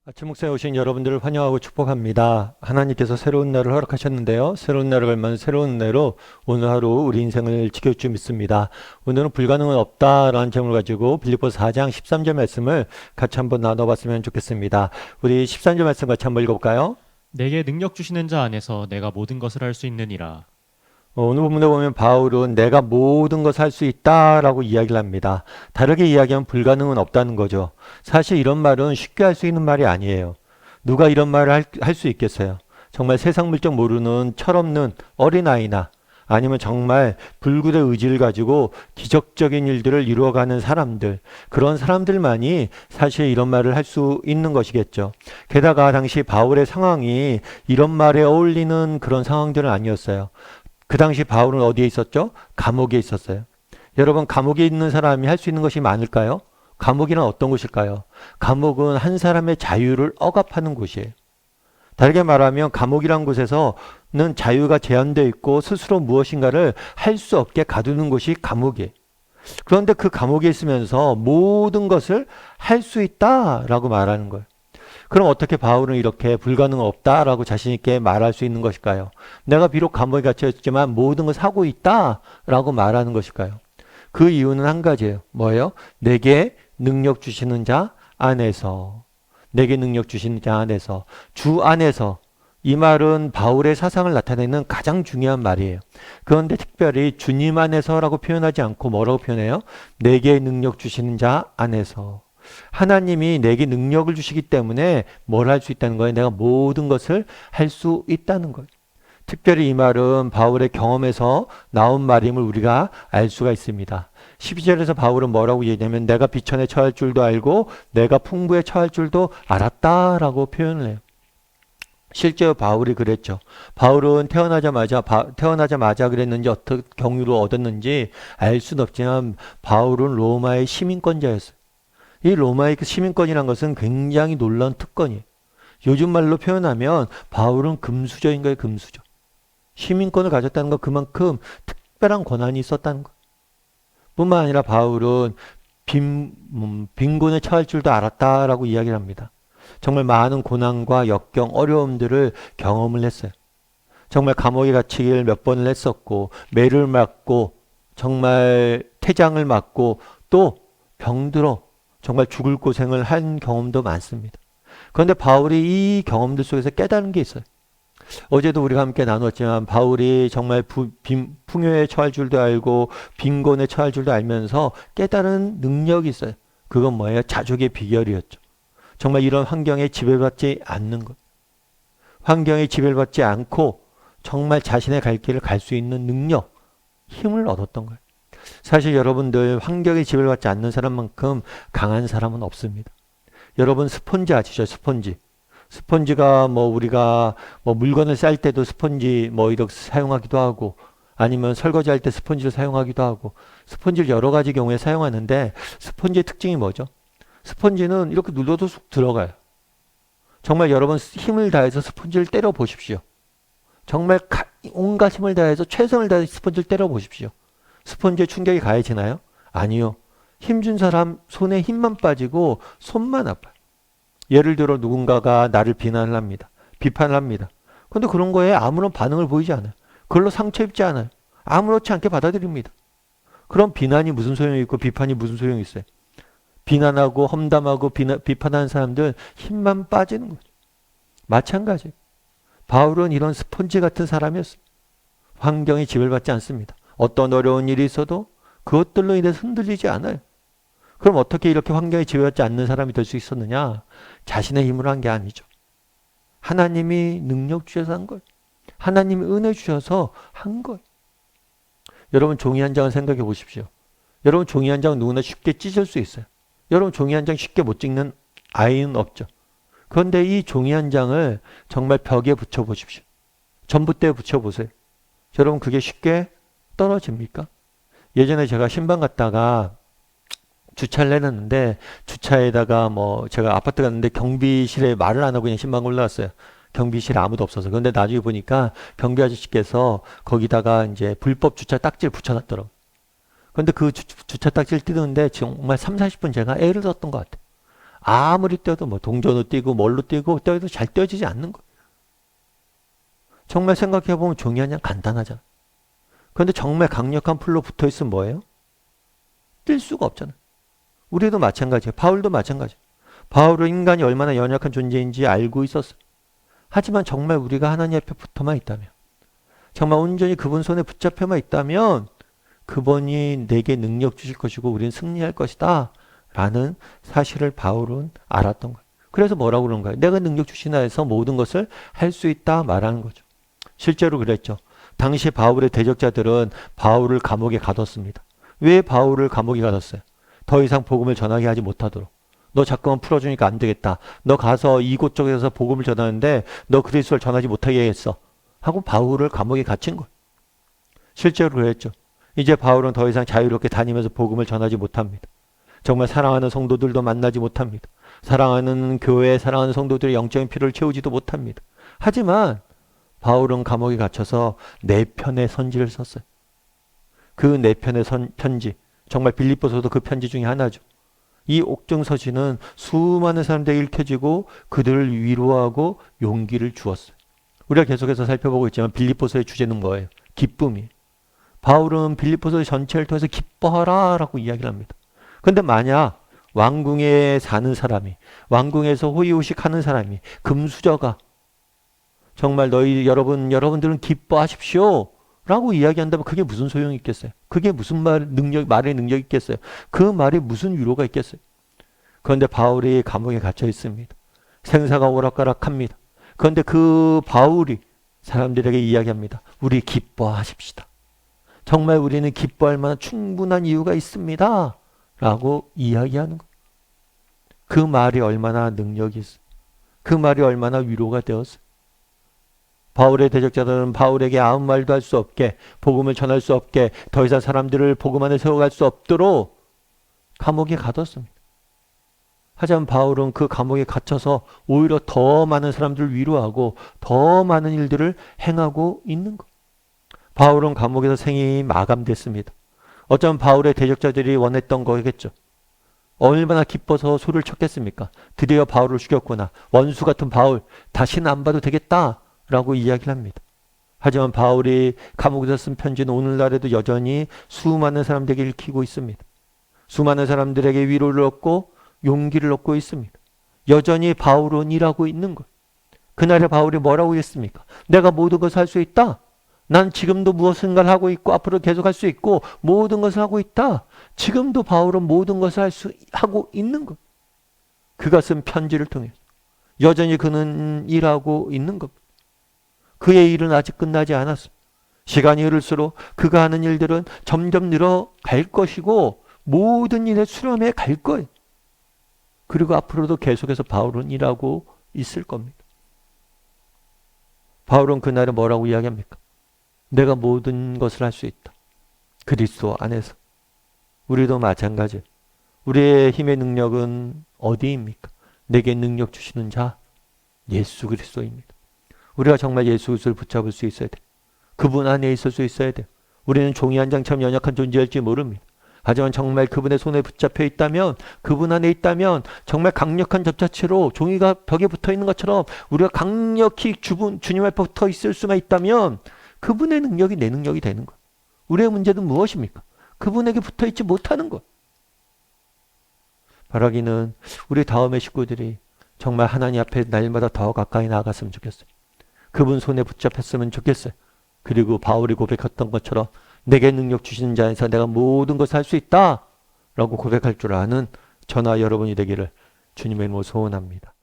아침 목사에 오신 여러분들을 환영하고 축복합니다. 하나님께서 새로운 날을 허락하셨는데요. 새로운 날을 걸면 새로운 은혜로 오늘 하루 우리 인생을 지켜줄 줄 믿습니다. 오늘은 불가능은 없다라는 제목을 가지고 빌립보서 4장 13절 말씀을 같이 한번 나눠봤으면 좋겠습니다. 우리 13절 말씀 같이 한번 읽어볼까요? 내게 능력 주시는 자 안에서 내가 모든 것을 할 수 있느니라. 오늘 본문에 보면 바울은 내가 모든 것을 할 수 있다라고 이야기를 합니다. 다르게 이야기하면 불가능은 없다는 거죠. 사실 이런 말은 쉽게 할 수 있는 말이 아니에요. 누가 이런 말을 할 수 있겠어요? 정말 세상 물정 모르는 철없는 어린아이나 아니면 정말 불굴의 의지를 가지고 기적적인 일들을 이루어가는 사람들, 그런 사람들만이 사실 이런 말을 할 수 있는 것이겠죠. 게다가 당시 바울의 상황이 이런 말에 어울리는 그런 상황들은 아니었어요. 그 당시 바울은 어디에 있었죠? 감옥에 있었어요. 여러분, 감옥에 있는 사람이 할 수 있는 것이 많을까요? 감옥이란 어떤 곳일까요? 감옥은 한 사람의 자유를 억압하는 곳이에요. 다르게 말하면 감옥이란 곳에서는 자유가 제한되어 있고 스스로 무엇인가를 할 수 없게 가두는 곳이 감옥이에요. 그런데 그 감옥에 있으면서 모든 것을 할 수 있다라고 말하는 거예요. 그럼 어떻게 바울은 이렇게 불가능 없다라고 자신 있게 말할 수 있는 것일까요? 내가 비록 감옥에 갇혀 있지만 모든 걸 하고 있다라고 말하는 것일까요? 그 이유는 한 가지예요. 뭐예요? 내게 능력 주시는 자 안에서. 내게 능력 주시는 자 안에서. 주 안에서. 이 말은 바울의 사상을 나타내는 가장 중요한 말이에요. 그런데 특별히 주님 안에서라고 표현하지 않고 뭐라고 표현해요? 내게 능력 주시는 자 안에서. 하나님이 내게 능력을 주시기 때문에 뭘 할 수 있다는 거예요? 내가 모든 것을 할 수 있다는 거예요. 특별히 이 말은 바울의 경험에서 나온 말임을 우리가 알 수가 있습니다. 12절에서 바울은 뭐라고 얘기하냐면 내가 비천에 처할 줄도 알고 내가 풍부에 처할 줄도 알았다라고 표현을 해요. 실제로 바울이 그랬죠. 바울은 태어나자마자 그랬는지 어떻게 경유로 얻었는지 알 수는 없지만 바울은 로마의 시민권자였어요. 이 로마의 그 시민권이란 것은 굉장히 놀라운 특권이에요. 요즘 말로 표현하면 바울은 금수저인 거예요, 금수저. 시민권을 가졌다는 건 그만큼 특별한 권한이 있었다는 거예요. 뿐만 아니라 바울은 빈곤에 처할 줄도 알았다라고 이야기를 합니다. 정말 많은 고난과 역경, 어려움들을 경험을 했어요. 정말 감옥에 갇히길 몇 번을 했었고, 매를 맞고, 정말 태장을 맞고, 또 병들어 정말 죽을 고생을 한 경험도 많습니다. 그런데 바울이 이 경험들 속에서 깨달은 게 있어요. 어제도 우리가 함께 나눴지만 바울이 정말 풍요에 처할 줄도 알고 빈곤에 처할 줄도 알면서 깨달은 능력이 있어요. 그건 뭐예요? 자족의 비결이었죠. 정말 이런 환경에 지배받지 않는 것. 환경에 지배받지 않고 정말 자신의 갈 길을 갈 수 있는 능력, 힘을 얻었던 거예요. 사실 여러분들 환경에 지배받지 않는 사람만큼 강한 사람은 없습니다. 여러분 스펀지 아시죠? 스펀지. 스펀지가 뭐 우리가 뭐 물건을 쌀 때도 스펀지 뭐 이렇게 사용하기도 하고 아니면 설거지할 때 스펀지를 사용하기도 하고 스펀지를 여러 가지 경우에 사용하는데 스펀지의 특징이 뭐죠? 스펀지는 이렇게 눌러도 쑥 들어가요. 정말 여러분 힘을 다해서 스펀지를 때려 보십시오. 정말 온갖 힘을 다해서 최선을 다해서 스펀지를 때려 보십시오. 스펀지에 충격이 가해지나요? 아니요. 힘준 사람 손에 힘만 빠지고 손만 아파요. 예를 들어 누군가가 나를 비난을 합니다. 비판을 합니다. 그런데 그런 거에 아무런 반응을 보이지 않아요. 그걸로 상처 입지 않아요. 아무렇지 않게 받아들입니다. 그럼 비난이 무슨 소용이 있고 비판이 무슨 소용이 있어요? 비난하고 험담하고 비판하는 사람들 힘만 빠지는 거죠. 마찬가지. 바울은 이런 스펀지 같은 사람이었어요. 환경에 지배받지 않습니다. 어떤 어려운 일이 있어도 그것들로 인해서 흔들리지 않아요. 그럼 어떻게 이렇게 환경에 지배받지 않는 사람이 될 수 있었느냐? 자신의 힘으로 한 게 아니죠. 하나님이 능력 주셔서 한 거예요. 하나님이 은혜 주셔서 한 거예요. 여러분 종이 한 장을 생각해 보십시오. 여러분 종이 한 장은 누구나 쉽게 찢을 수 있어요. 여러분 종이 한 장 쉽게 못 찍는 아이는 없죠. 그런데 이 종이 한 장을 정말 벽에 붙여 보십시오. 전봇대에 붙여 보세요. 여러분 그게 쉽게 떨어집니까? 예전에 제가 신방 갔다가 주차를 해놨는데 주차에다가 뭐 제가 아파트 갔는데 경비실에 말을 안 하고 그냥 신방 올라왔어요. 경비실에 아무도 없어서. 그런데 나중에 보니까 경비 아저씨께서 거기다가 이제 불법 주차 딱지를 붙여놨더라고요. 그런데 그 주차 딱지를 뜯는데 정말 3, 40분 제가 애를 썼던 것 같아요. 아무리 뛰어도 뭐 동전으로 뛰고 뭘로 뛰고 뛰어도 잘 뛰어지지 않는 거예요. 정말 생각해보면 종이 한 장 간단하잖아. 그런데 정말 강력한 풀로 붙어있으면 뭐예요? 뛸 수가 없잖아. 우리도 마찬가지예요. 바울도 마찬가지예요. 바울은 인간이 얼마나 연약한 존재인지 알고 있었어요. 하지만 정말 우리가 하나님 앞에 붙어만 있다면, 정말 온전히 그분 손에 붙잡혀만 있다면 그분이 내게 능력 주실 것이고 우리는 승리할 것이다 라는 사실을 바울은 알았던 거예요. 그래서 뭐라고 그런 거예요? 내가 능력 주시나 해서 모든 것을 할 수 있다 말하는 거죠. 실제로 그랬죠. 당시 바울의 대적자들은 바울을 감옥에 가뒀습니다. 왜 바울을 감옥에 가뒀어요? 더 이상 복음을 전하게 하지 못하도록. 너 자꾸만 풀어주니까 안 되겠다. 너 가서 이곳저곳에서 복음을 전하는데 너 그리스도를 전하지 못하게 했어. 하고 바울을 감옥에 갇힌 거예요. 실제로 그랬죠. 이제 바울은 더 이상 자유롭게 다니면서 복음을 전하지 못합니다. 정말 사랑하는 성도들도 만나지 못합니다. 사랑하는 교회, 사랑하는 성도들의 영적인 필요를 채우지도 못합니다. 하지만 바울은 감옥에 갇혀서 4편의 선지를 썼어요. 그 4편의 편지, 정말 빌립보서도 그 편지 중에 하나죠. 이 옥중서신은 수많은 사람들에게 읽혀지고 그들을 위로하고 용기를 주었어요. 우리가 계속해서 살펴보고 있지만 빌립보서의 주제는 뭐예요? 기쁨이에요. 바울은 빌립보서 전체를 통해서 기뻐하라 라고 이야기를 합니다. 그런데 만약 왕궁에 사는 사람이, 왕궁에서 호의호식하는 사람이, 금수저가 정말 여러분들은 기뻐하십시오 라고 이야기한다면 그게 무슨 소용이 있겠어요? 그게 무슨 말의 능력이 있겠어요? 그 말이 무슨 위로가 있겠어요? 그런데 바울이 감옥에 갇혀 있습니다. 생사가 오락가락합니다. 그런데 그 바울이 사람들에게 이야기합니다. 우리 기뻐하십시다. 정말 우리는 기뻐할 만한 충분한 이유가 있습니다. 라고 이야기하는 것. 그 말이 얼마나 능력이 있어요. 그 말이 얼마나 위로가 되었어요. 바울의 대적자들은 바울에게 아무 말도 할 수 없게, 복음을 전할 수 없게, 더 이상 사람들을 복음 안에 세워갈 수 없도록 감옥에 가뒀습니다. 하지만 바울은 그 감옥에 갇혀서 오히려 더 많은 사람들을 위로하고 더 많은 일들을 행하고 있는 것. 바울은 감옥에서 생이 마감됐습니다. 어쩌면 바울의 대적자들이 원했던 거겠죠. 얼마나 기뻐서 소리를 쳤겠습니까? 드디어 바울을 죽였구나. 원수 같은 바울, 다시는 안 봐도 되겠다 라고 이야기를 합니다. 하지만 바울이 감옥에서 쓴 편지는 오늘날에도 여전히 수많은 사람들에게 읽히고 있습니다. 수많은 사람들에게 위로를 얻고 용기를 얻고 있습니다. 여전히 바울은 일하고 있는 것. 그날의 바울이 뭐라고 했습니까? 내가 모든 것을 할 수 있다. 난 지금도 무엇인가를 하고 있고 앞으로 계속 할 수 있고 모든 것을 하고 있다. 지금도 바울은 모든 것을 하고 있는 것. 그가 쓴 편지를 통해 여전히 그는 일하고 있는 것. 그의 일은 아직 끝나지 않았어. 시간이 흐를수록 그가 하는 일들은 점점 늘어갈 것이고 모든 일에 수렴해 갈 거예요. 그리고 앞으로도 계속해서 바울은 일하고 있을 겁니다. 바울은 그날에 뭐라고 이야기합니까? 내가 모든 것을 할 수 있다. 그리스도 안에서. 우리도 마찬가지예요. 우리의 힘의 능력은 어디입니까? 내게 능력 주시는 자 예수 그리스도입니다. 우리가 정말 예수 그리스도를 붙잡을 수 있어야 돼요. 그분 안에 있을 수 있어야 돼요. 우리는 종이 한 장처럼 연약한 존재일지 모릅니다. 하지만 정말 그분의 손에 붙잡혀 있다면, 그분 안에 있다면 정말 강력한 접자체로 종이가 벽에 붙어 있는 것처럼 우리가 강력히 주님 앞에 붙어 있을 수만 있다면 그분의 능력이 내 능력이 되는 것. 우리의 문제는 무엇입니까? 그분에게 붙어 있지 못하는 것. 바라기는 우리 다음의 식구들이 정말 하나님 앞에 날마다 더 가까이 나아갔으면 좋겠어요. 그분 손에 붙잡혔으면 좋겠어요. 그리고 바울이 고백했던 것처럼 내게 능력 주시는 자에서 내가 모든 것을 할 수 있다 라고 고백할 줄 아는 저나 여러분이 되기를 주님의 이름으로 소원합니다.